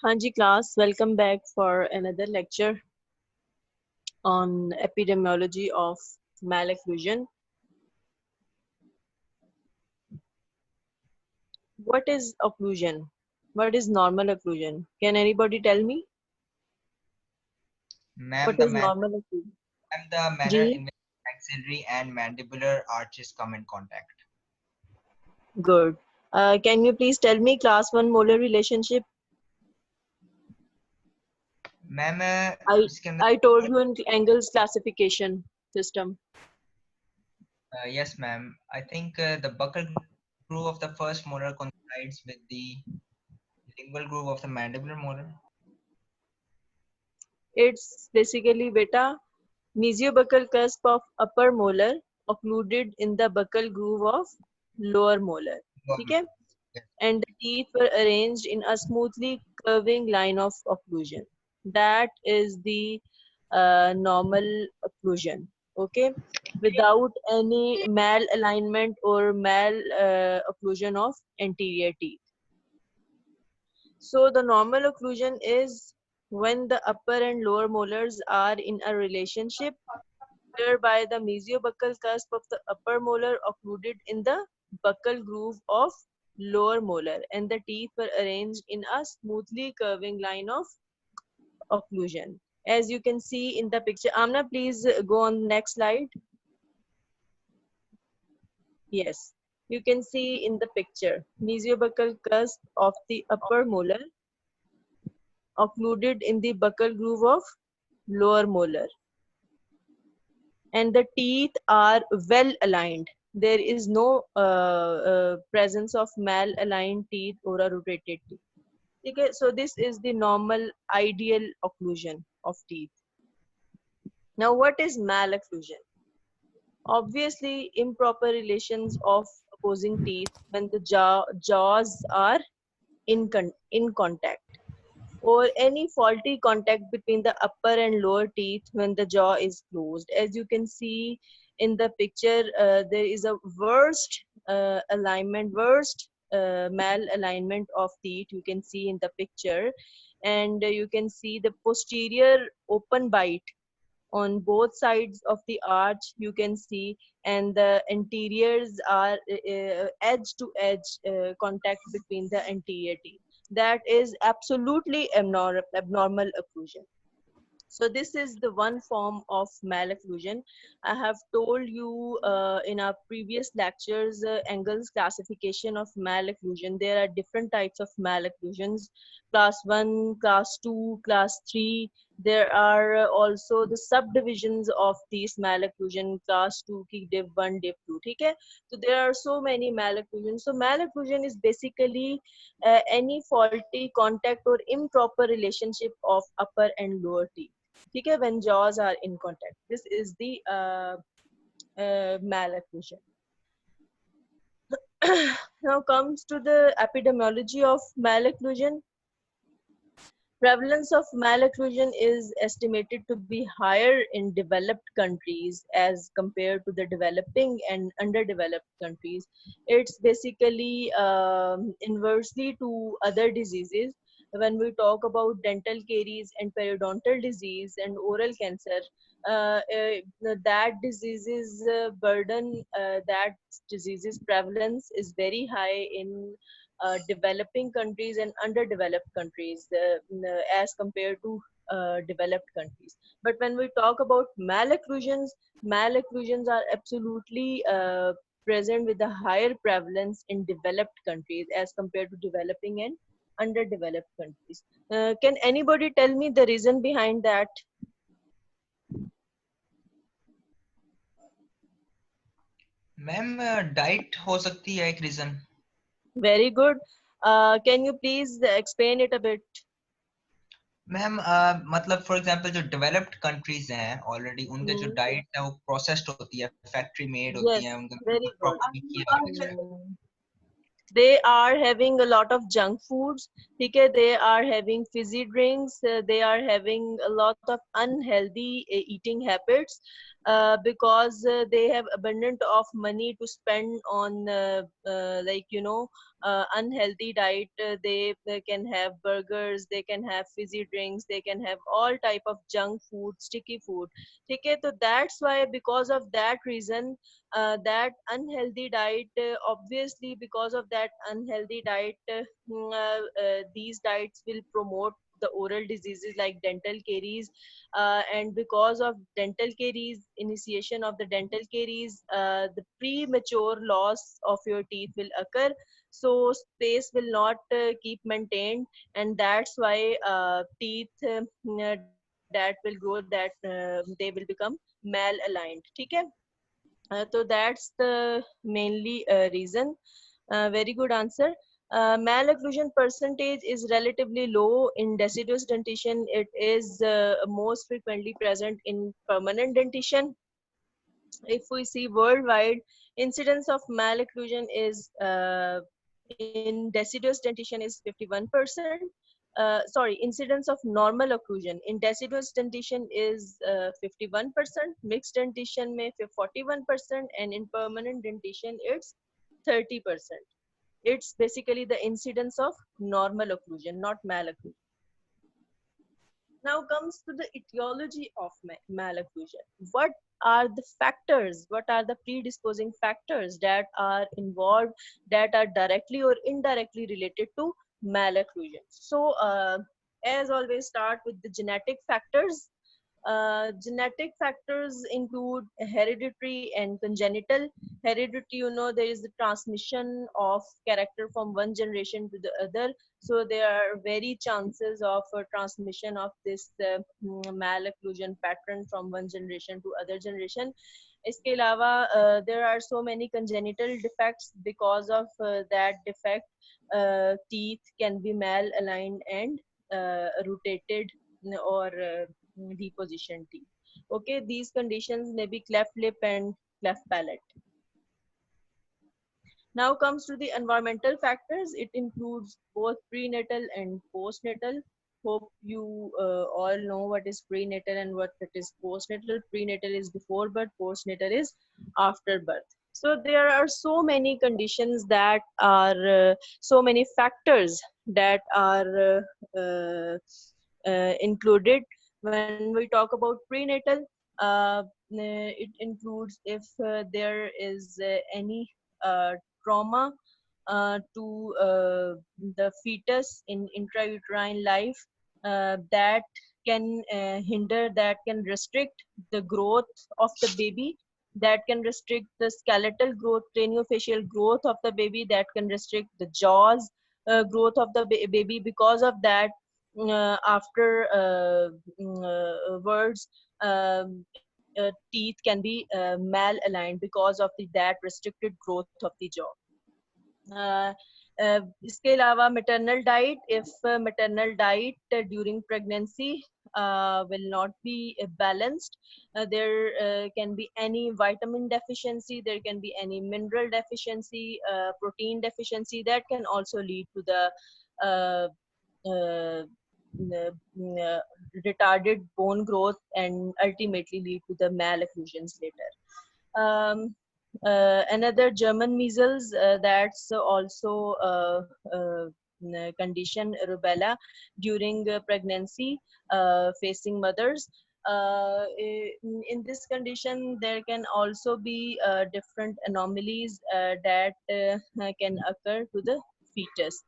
Hanji class, welcome back for another lecture on epidemiology of malocclusion. What is occlusion? What is normal occlusion? Can anybody tell me what Ma'am, is normal occlusion? the manner Ji, in which maxillary and mandibular arches come in contact. good. Can you please tell me class 1 molar relationship? Ma'am I इसके I told अंदर you in Engel's classification system. yes ma'am, I think the buccal groove of the first molar coincides with the lingual groove of the mandibular molar. It's basically beta mesiobuccal cusp of upper molar occluded in the buccal groove of lower molar. Okay? Yes. And the teeth were arranged in a smoothly curving line of occlusion. That is the normal occlusion. Okay? Without any malalignment or mal occlusion of anterior teeth. So the normal occlusion is when the upper and lower molars are in a relationship whereby the mesiobuccal cusp of the upper molar occluded in the buccal groove of lower molar and the teeth were arranged in a smoothly curving line of occlusion. As you can see in the picture, Amna, please go on next slide. Yes, you can see in the picture, mesiobuccal cusp of the upper molar occluded in the buccal groove of lower molar and the teeth are well aligned. There is no presence of mal-aligned teeth or a rotated teeth. Okay, so this is the normal ideal occlusion of teeth. Now, what is malocclusion? Obviously, improper relations of opposing teeth when the jaws are in contact, or any faulty contact between the upper and lower teeth when the jaw is closed. As you can see in the picture, there is a worst malalignment of teeth you can see in the picture, and you can see the posterior open bite on both sides of the arch you can see, and the anteriors are edge to edge contact between the anterior teeth. That is absolutely abnormal occlusion. So this is the one form of malocclusion. I have told you in our previous lectures Engel's classification of malocclusion. There are different types of malocclusions: class 1, class 2, class 3. There are also the subdivisions of these malocclusion: class 2 ki div 1, div 2. Okay? So there are so many malocclusions. So malocclusion is basically any faulty contact or improper relationship of upper and lower teeth. Okay, when jaws are in contact. This is the malocclusion. Now comes to the epidemiology of malocclusion. Prevalence of malocclusion is estimated to be higher in developed countries as compared to the developing and underdeveloped countries. It's basically inversely to other diseases. When we talk about dental caries and periodontal disease and oral cancer, that disease's burden, that disease's prevalence is very high in developing countries and underdeveloped countries as compared to developed countries. But when we talk about malocclusions, malocclusions are absolutely present with a higher prevalence in developed countries as compared to developing and underdeveloped countries. Can anybody tell me the reason behind that? Ma'am diet हो सकती है एक reason. Very good. Can you please explain it a bit? Ma'am मतलब for example जो developed countries हैं already उनके जो Hmm. Diet है वो प्रोसेस्ड होती है, फैक्ट्री मेड होती है, Yes, उनका very good. प्रॉपर्ली किया होता है. They are having a lot of junk foods. Okay, they are having fizzy drinks. They are having a lot of unhealthy eating habits because they have abundant of money to spend on like unhealthy diet. They can have burgers, they can have fizzy drinks, they can have all type of junk food, sticky food. Okay, so that's why, because of that reason, that unhealthy diet, obviously because of that unhealthy diet, these diets will promote the oral diseases like dental caries, and because of dental caries, initiation of the dental caries, the premature loss of your teeth will occur. So space will not keep maintained, and that's why teeth that will grow, that they will become malaligned. Okay. So that's the mainly reason. Very good answer. Malocclusion percentage is relatively low in deciduous dentition. It is most frequently present in permanent dentition. If we see worldwide, incidence of malocclusion is in deciduous dentition is 51%. Sorry, incidence of normal occlusion in deciduous dentition is 51%, mixed dentition may 41%, and in permanent dentition it's 30%. It's basically the incidence of normal occlusion, not malocclusion. Now comes to the etiology of malocclusion. What are the factors, what are the predisposing factors that are involved, that are directly or indirectly related to malocclusion? So as always, start with the genetic factors. Genetic factors include hereditary and congenital. Hereditary, there is the transmission of character from one generation to the other. So there are very chances of transmission of this malocclusion pattern from one generation to other generation. इसके अलावा there are so many congenital defects. Because of that defect, teeth can be malaligned and rotated or deposition teeth. Okay, these conditions may be cleft lip and cleft palate. Now comes to the environmental factors. It includes both prenatal and postnatal. Hope you all know what is prenatal and what it is postnatal. Prenatal is before birth, postnatal is after birth. So there are so many conditions that are, so many factors that are included. When we talk about prenatal, it includes if there is any trauma to the fetus in intrauterine life, that can hinder, that can restrict the growth of the baby, that can restrict the skeletal growth, craniofacial growth of the baby, that can restrict the jaws growth of the baby. Because of that, after words, teeth can be malaligned because of that restricted growth of the jaw. इसके अलावा maternal diet, if maternal diet during pregnancy will not be balanced, there can be any vitamin deficiency, there can be any mineral deficiency, protein deficiency, that can also lead to the uh, uh, retarded bone growth and ultimately lead to the malocclusions later. Another German measles, that's also condition, rubella during pregnancy facing mothers. In this condition, there can also be different anomalies that can occur to the fetus.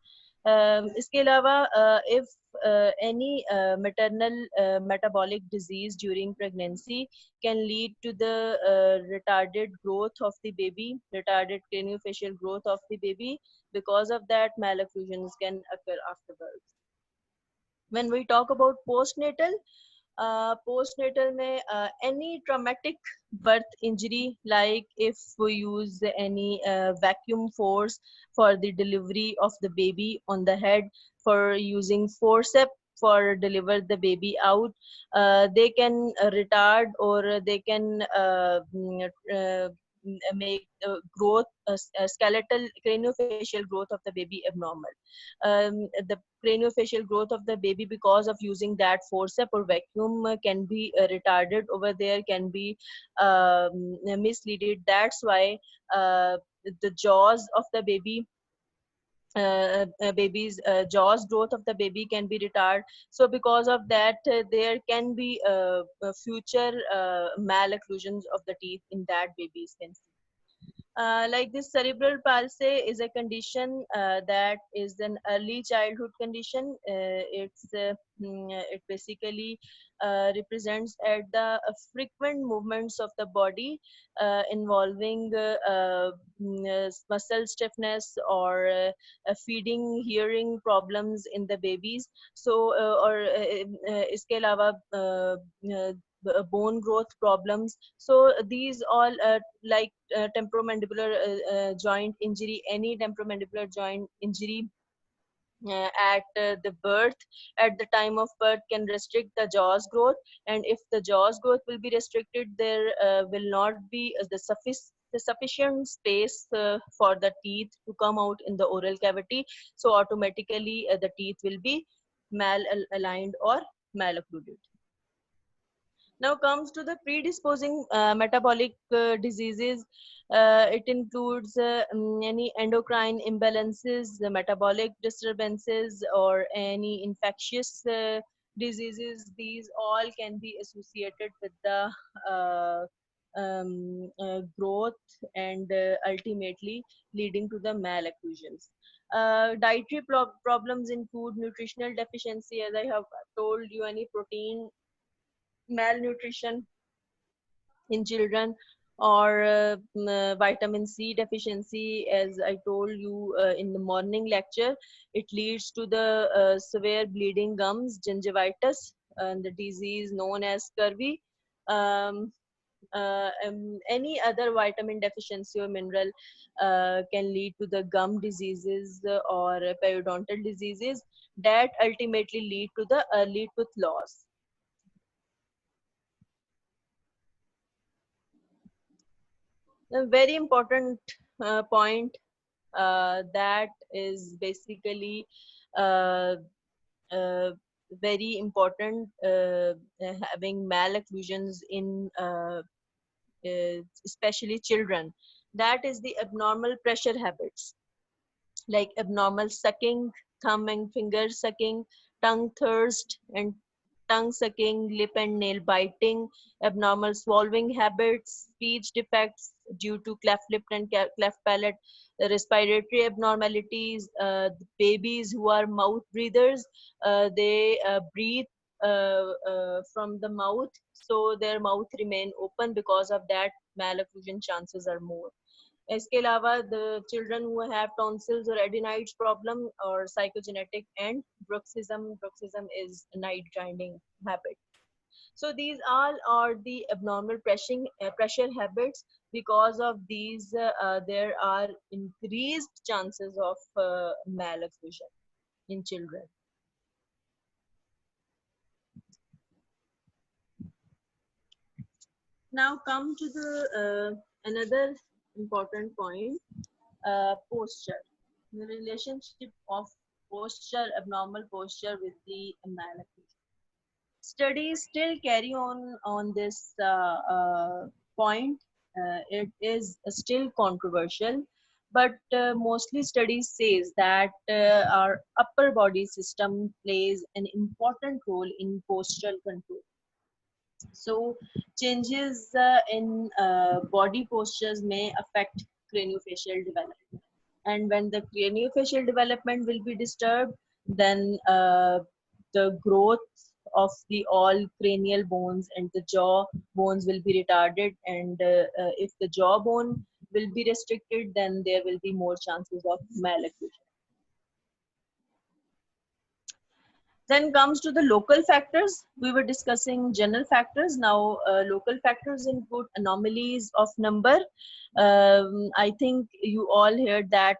इसके अलावा if any maternal metabolic disease during pregnancy can lead to the retarded growth of the baby, retarded craniofacial growth of the baby. Because of that, malocclusions can occur afterwards. When we talk about postnatal, postnatal में any traumatic birth injury, like if we use any vacuum force for the delivery of the baby on the head, for using forceps for deliver the baby out, they can retard, or they can make the growth, skeletal craniofacial growth of the baby abnormal. The craniofacial growth of the baby, because of using that forceps or vacuum, can be retarded over there, can be misleaded. That's why the jaws of the baby baby's jaws growth of the baby can be retarded. So because of that, there can be future malocclusions of the teeth in that baby's can see. Like this cerebral palsy is a condition that is an early childhood condition. It basically represents at the frequent movements of the body involving muscle stiffness or feeding hearing problems in the babies. So और इसके अलावा bone growth problems. So these all like temporomandibular joint injury, any temporomandibular joint injury at the birth, at the time of birth, can restrict the jaws growth. And if the jaws growth will be restricted, there will not be the sufficient space for the teeth to come out in the oral cavity. So automatically the teeth will be mal-aligned or maloccluded. Now comes to the predisposing metabolic diseases. It includes any endocrine imbalances, the metabolic disturbances, or any infectious diseases. These all can be associated with the growth and ultimately leading to the malocclusions. Dietary problems include nutritional deficiency, as I have told you, any protein malnutrition in children, or vitamin C deficiency, as I told you in the morning lecture. It leads to the severe bleeding gums, gingivitis, and the disease known as scurvy. Um, any other vitamin deficiency or mineral can lead to the gum diseases or periodontal diseases that ultimately lead to the early tooth loss. A very important point that is basically uh, uh, very important, having malocclusions in especially children. That is the abnormal pressure habits, like abnormal sucking, thumb and finger sucking, tongue thirst and tongue sucking, lip and nail biting, abnormal swallowing habits, speech defects due to cleft lip and cleft palate, respiratory abnormalities, babies who are mouth breathers, they breathe from the mouth, so their mouth remain open. Because of that, malocclusion chances are more. इसके अलावा the children who have tonsils or adenoids problem or psychogenetic, and bruxism is a night grinding habit. So these all are the abnormal pressure habits. Because of these there are increased chances of malocclusion in children. Now come to the another important point, posture, the relationship of posture, abnormal posture, with the malocclusion. Studies still carry on this point. It is still controversial, but mostly studies says that our upper body system plays an important role in postural control. So changes in body postures may affect craniofacial development. And when the craniofacial development will be disturbed, then the growth of the all cranial bones and the jaw bones will be retarded. And if the jaw bone will be restricted, then there will be more chances of malocclusion. Then comes to the local factors. We were discussing general factors. Now, local factors include anomalies of number. I think you all heard that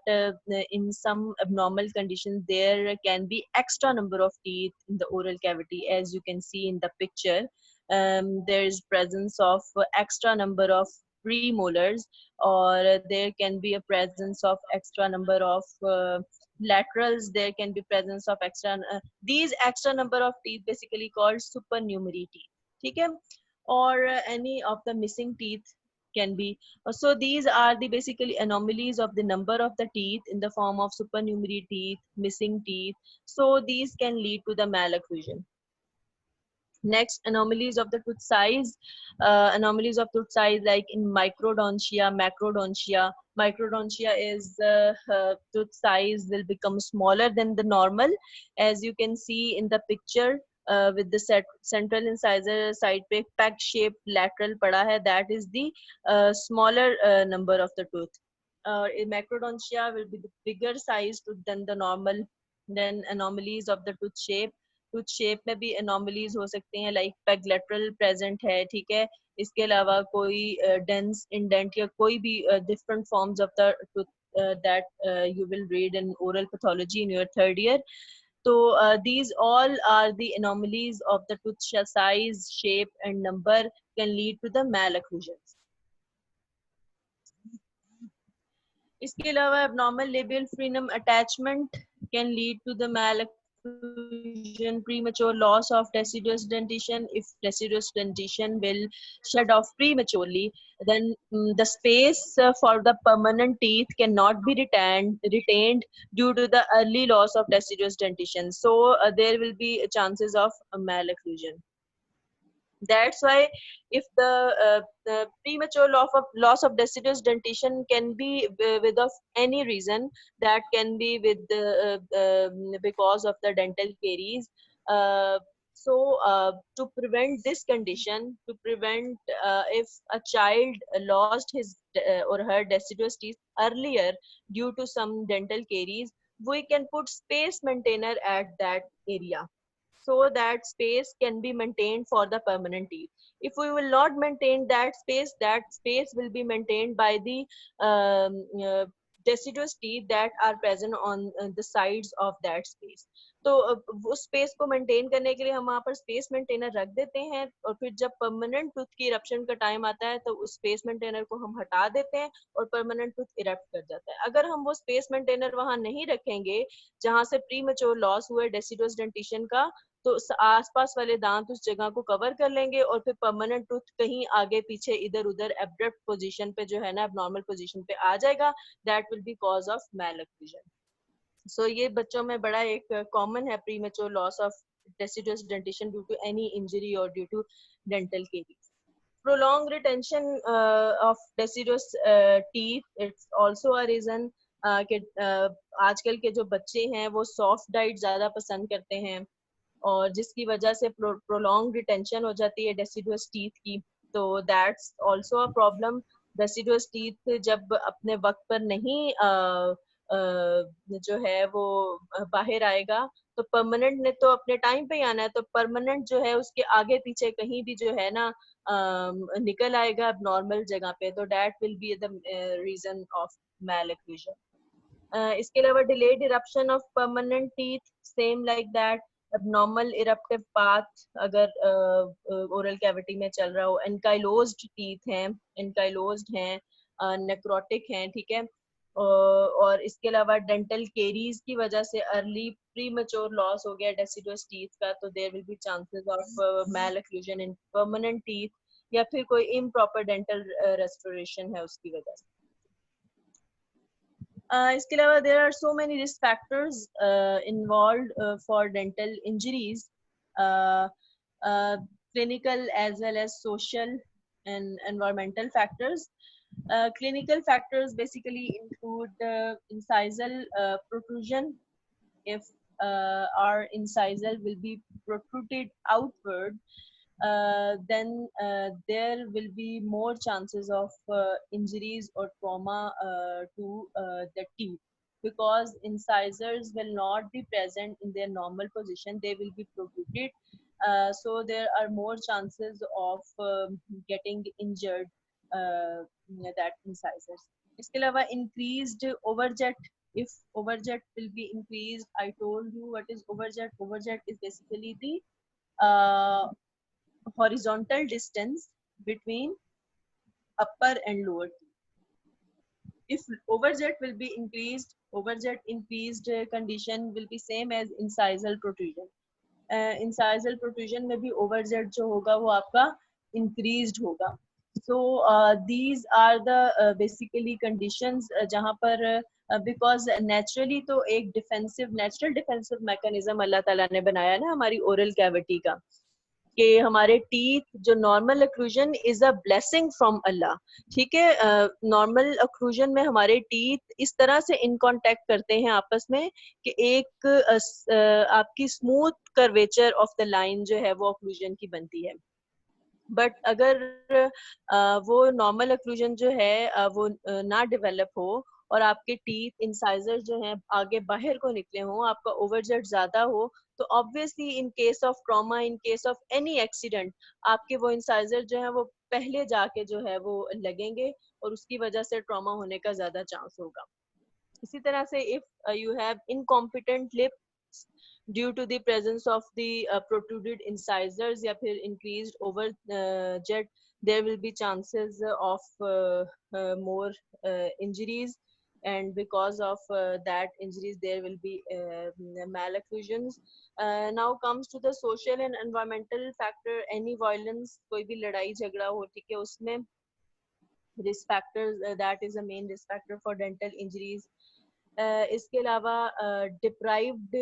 in some abnormal conditions, there can be extra number of teeth in the oral cavity, as you can see in the picture. There is presence of extra number of premolars, or there can be a presence of extra number of laterals. There can be presence of extra these extra number of teeth basically called supernumerary teeth. ठीक है? Or any of the missing teeth can be. So these are the basically anomalies of the number of the teeth in the form of supernumerary teeth, missing teeth. So these can lead to the malocclusion. Next, anomalies of the tooth size. Anomalies of tooth size like in microdontia, macrodontia. Microdontia is tooth size will become smaller than the normal, as you can see in the picture. With the central incisor side pe peg shaped lateral pada hai, that is the smaller number of the tooth. In macrodontia will be the bigger size tooth than the normal. Then anomalies of the tooth shape. Tooth shape में भी anomalies हो सकते हैं, like peg lateral present है, ठीक है. इसके अलावा कोई डेंस इंडेंट या कोई भी different forms of the tooth that you will read in oral pathology in your third year. So these all are the anomalies of the tooth size, shape, and number can lead to the malocclusions. इसके अलावा abnormal labial frenum attachment can lead to the malocclusion, premature loss of deciduous dentition. If deciduous dentition will shed off prematurely, then the space for the permanent teeth cannot be retained due to the early loss of deciduous dentition. So there will be chances of malocclusion. That's why if the premature loss of deciduous dentition can be with of any reason, that can be with because of the dental caries. To prevent this condition, to prevent if a child lost his or her deciduous teeth earlier due to some dental caries, we can put space maintainer at that area, so that space can be maintained for the permanent teeth. If we will not maintain that space will be maintained by the deciduous teeth that are present on the sides of that space. तो उस space को maintain करने के लिए हम वहाँ पर space maintainer रख देते हैं, और फिर जब परमानेंट टूथ की इरप्शन का टाइम आता है तो उस स्पेस मेंटेनर को हम हटा देते हैं और परमानेंट टूथ इरप्ट कर जाता है. अगर हम वो स्पेस मेंटेनर वहाँ नहीं रखेंगे जहाँ से प्रीमेच्योर लॉस हुए डेसिडुअस डेंटिशन का, तो आसपास वाले दांत उस जगह को कवर कर लेंगे और फिर परमानेंट टूथ कहीं आगे पीछे इधर उधर एब्रप्ट पोजीशन पे जो है ना, एबनॉर्मल पोजीशन पे आ जाएगा. That will be cause of malocclusion. So ये बच्चों में बड़ा एक कॉमन है, premature loss of deciduous dentition due to any injury और due to dental caries. Prolonged retention of deciduous teeth, it's also a reason कि आजकल के जो बच्चे हैं वो सॉफ्ट डाइट ज़्यादा पसंद करते हैं, और जिसकी वजह से प्रोलॉन्ग रिटेंशन हो जाती है डेसिडुअस टीथ की. तो that's also a problem. Deciduous teeth जब अपने वक्त पर नहीं जो है वो बाहर आएगा, तो परमानेंट ने तो अपने टाइम पे ही आना है, तो परमानेंट जो है उसके आगे पीछे कहीं भी जो है ना निकल आएगा नॉर्मल जगह पे, तो that will be the reason of malocclusion. इसके अलावा delayed eruption of permanent teeth, same like that. abnormal eruptive path अगर ओरल कैविटी में चल रहा हो, एनकाइलोज्ड टीथ हैं, एनकाइलोज्ड हैं, नेक्रोटिक हैं, ठीक है. और इसके अलावा डेंटल केरीज की वजह से अर्ली प्रीमेच्योर लॉस हो गया डेसिडुअस टीथ का, तो there will be chances of malocclusion in permanent teeth, या फिर कोई इम्प्रॉपर डेंटल रेस्टोरेशन है उसकी वजह से. इसके अलावा there are so many risk factors involved for dental injuries, clinical as well as social and environmental factors. Clinical factors basically include incisal protrusion. If our incisal will be protruded outward, then there will be more chances of injuries or trauma to the teeth, because incisors will not be present in their normal position, they will be protruded. So there are more chances of getting injured that incisors. इसके अलावा increased overjet. If overjet will be increased, I told you what is overjet. Overjet is basically the horizontal distance between upper and lower teeth. If overjet will be increased, overjet increased condition will be same as incisal protrusion. Incisal protrusion में भी overjet जो होगा वो आपका increased होगा. So these are the basically conditions जहाँ पर because naturally तो एक नेचुरल डिफेंसिव मैकेनिज्म अल्लाह ताला ने बनाया ना हमारी ओरल कैविटी का, कि हमारे टीथ जो normal occlusion is a blessing from Allah. ठीक है, नॉर्मल अक्लूजन में हमारे टीथ इस तरह से इन कांटेक्ट करते हैं आपस में कि एक आपकी smooth curvature of the line जो है वो अक्लूजन की बनती है। बट अगर वो नॉर्मल अक्लूजन जो है वो ना डेवलप हो और आपके टीथ इंसाइजर जो हैं आगे बाहर को निकले हों, आपका ओवरजेट ज्यादा हो, तो obviously in case of trauma, in case of any accident, आपके वो इंसाइजर जो है वो पहले जाके जो है वो लगेंगे और उसकी वजह से ट्रॉमा होने का ज्यादा चांस होगा। इसी तरह से if you have incompetent lips due to the presence of the protruded incisors या फिर increased over jet, there will be chances of more injuries, and because of that injuries there will be malocclusions. Now comes to the social and environmental factor, any violence, कोई भी लड़ाई झगड़ा हो, ठीक है, उसमें risk factors, that is a main risk factor for dental injuries. इसके अलावा डिप्राइव्ड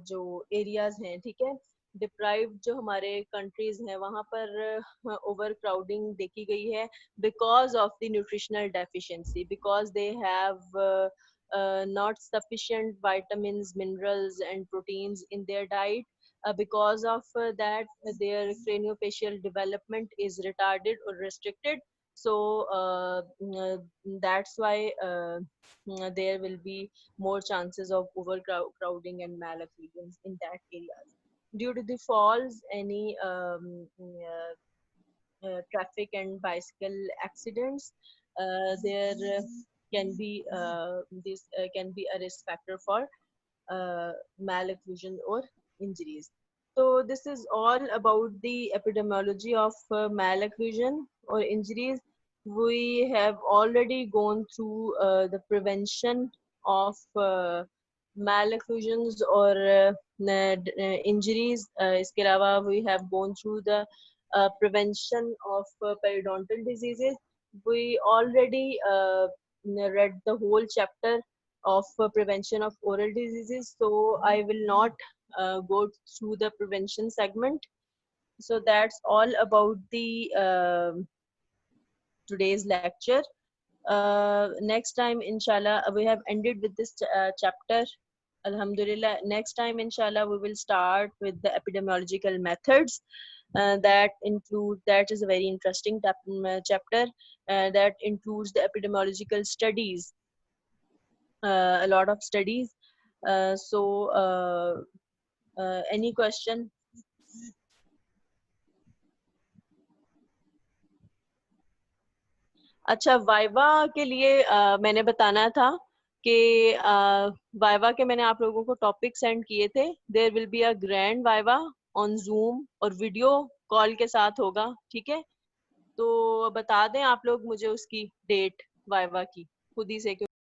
जो एरियाज हैं, ठीक है, डिप्राइव्ड जो हमारे कंट्रीज हैं वहाँ पर ओवर क्राउडिंग देखी गई है because of the nutritional deficiency, because they have not sufficient vitamins, minerals and proteins in their diet. Because of that, their craniofacial development is retarded or restricted. So that's why there will be more chances of overcrowding and malocclusions in that areas. Due to the falls, any traffic and bicycle accidents, there can be this can be a risk factor for malocclusion or injuries. So this is all about the epidemiology of malocclusion or injuries. We have already gone through the prevention of malocclusions or injuries. इसके अलावा we have gone through the prevention of periodontal diseases. We already read the whole chapter of prevention of oral diseases, so I will not go through the prevention segment. So that's all about the today's lecture. Next time inshallah we have ended with this chapter, alhamdulillah. Next time inshallah we will start with the epidemiological methods. That is a very interesting chapter that includes the epidemiological studies, a lot of studies. Any question? अच्छा, viva के लिए मैंने बताना था कि viva के मैंने आप लोगों को टॉपिक सेंड किए थे। There will be a grand viva on Zoom और वीडियो कॉल के साथ होगा, ठीक है। तो बता दें आप लोग मुझे उसकी डेट वाइवा की खुद ही से।